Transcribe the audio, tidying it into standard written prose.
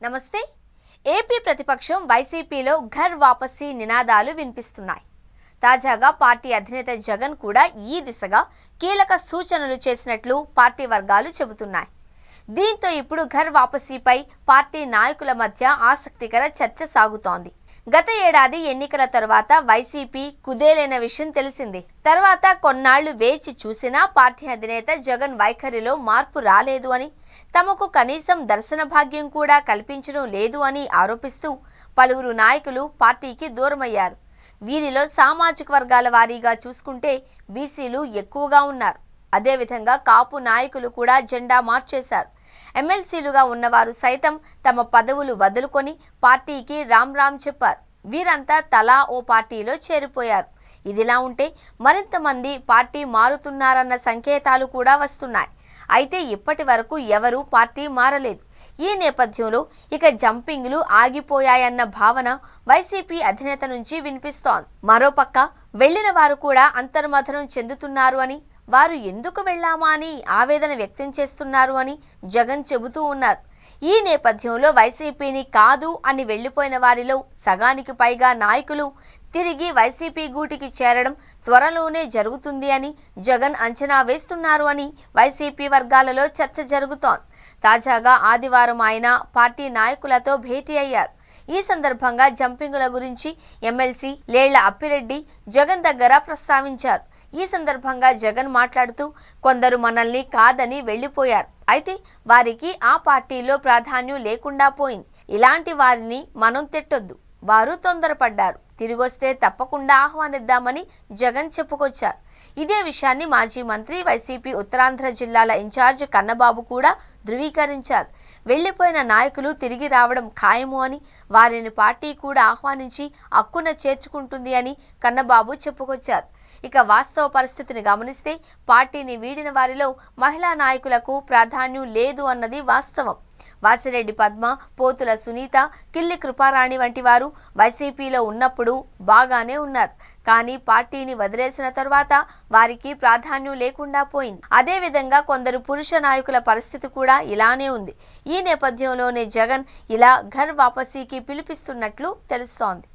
నమస్తే. ఏపీ ప్రతిపక్షం వైసీపీలో ఘర్ వాపసీ నినాదాలు వినిపిస్తున్నాయి. తాజాగా పార్టీ అధినేత జగన్ కూడా ఈ దిశగా కీలక సూచనలు చేసినట్లు పార్టీ వర్గాలు చెబుతున్నాయి. దీంతో ఇప్పుడు ఘర్ వాపసీపై పార్టీ నాయకుల మధ్య ఆసక్తికర చర్చ సాగుతోంది. గత ఏడాది ఎన్నికల తర్వాత వైసీపీ కుదేలైన విషయం తెలిసింది. తర్వాత కొన్నాళ్లు వేచి చూసినా పార్టీ అధినేత జగన్ వైఖరిలో మార్పు రాలేదు అని, తమకు కనీసం దర్శన భాగ్యం కూడా కల్పించడం లేదు అని ఆరోపిస్తూ పలువురు నాయకులు పార్టీకి దూరమయ్యారు. వీరిలో సామాజిక వర్గాల వారీగా చూసుకుంటే బీసీలు ఎక్కువగా ఉన్నారు. అదేవిధంగా కాపు నాయకులు కూడా జెండా మార్చేశారు. ఎమ్మెల్సీలుగా ఉన్నవారు సైతం తమ పదవులు వదులుకొని పార్టీకి రామ్ రామ్ చెప్పారు. వీరంతా తలా ఓ పార్టీలో చేరిపోయారు. ఇదిలా ఉంటే మరింత మంది పార్టీ మారుతున్నారన్న సంకేతాలు కూడా వస్తున్నాయి. అయితే ఇప్పటి వరకు ఎవరూ పార్టీ మారలేదు. ఈ నేపథ్యంలో ఇక జంపింగ్లు ఆగిపోయాయన్న భావన వైసీపీ అధినేత నుంచి వినిపిస్తోంది. మరోపక్క వెళ్లిన వారు కూడా అంతర్మథనం చెందుతున్నారు అని, వారు ఎందుకు వెళ్ళామా అని ఆవేదన వ్యక్తం చేస్తున్నారు అని జగన్ చెబుతూ ఉన్నారు. ఈ నేపథ్యంలో వైసీపీని కాదు అని వెళ్లిపోయిన వారిలో సగానికి పైగా నాయకులు తిరిగి వైసీపీ గూటికి చేరడం త్వరలోనే జరుగుతుంది అని జగన్ అంచనా వేస్తున్నారు అని వైసీపీ వర్గాలలో చర్చ జరుగుతోంది. తాజాగా ఆదివారం ఆయన పార్టీ నాయకులతో భేటీ అయ్యారు. ఈ సందర్భంగా జంపింగుల గురించి ఎమ్మెల్సీ లేళ్ల అప్పిరెడ్డి జగన్ దగ్గర ప్రస్తావించారు. ఈ సందర్భంగా జగన్ మాట్లాడుతూ, కొందరు మనల్ని కాదని వెళ్లిపోయారు. అయితే వారికి ఆ పార్టీలో ప్రాధాన్యం లేకుండా పోయింది. ఇలాంటి వారిని మనం తిట్టొద్దు. వారు తొందరపడ్డారు. తిరిగొస్తే తప్పకుండా ఆహ్వానిద్దామని జగన్ చెప్పుకొచ్చారు. ఇదే విషయాన్ని మాజీ మంత్రి, వైసీపీ ఉత్తరాంధ్ర జిల్లాల ఇన్ఛార్జ్ కన్నబాబు కూడా ధృవీకరించారు. వెళ్లిపోయిన నాయకులు తిరిగి రావడం ఖాయము అని, వారిని పార్టీ కూడా ఆహ్వానించి అక్కున చేర్చుకుంటుంది అని కన్నబాబు చెప్పుకొచ్చారు. ఇక వాస్తవ పరిస్థితిని గమనిస్తే పార్టీని వీడిన వారిలో మహిళా నాయకులకు ప్రాధాన్యం లేదు అన్నది వాస్తవం. వాసిరెడ్డి పద్మ, పోతుల సునీత, కిల్లి కృపారాణి వంటి వారు వైసీపీలో ఉన్నప్పుడు బాగానే ఉన్నారు. కానీ పార్టీని వదిలేసిన తరువాత వారికి ప్రాధాన్యం లేకుండా పోయింది. అదేవిధంగా కొందరు పురుష నాయకుల పరిస్థితి కూడా ఇలానే ఉంది. ఈ నేపథ్యంలోనే జగన్ ఇలా ఘర్ వాపసీకి పిలిపిస్తున్నట్లు తెలుస్తోంది.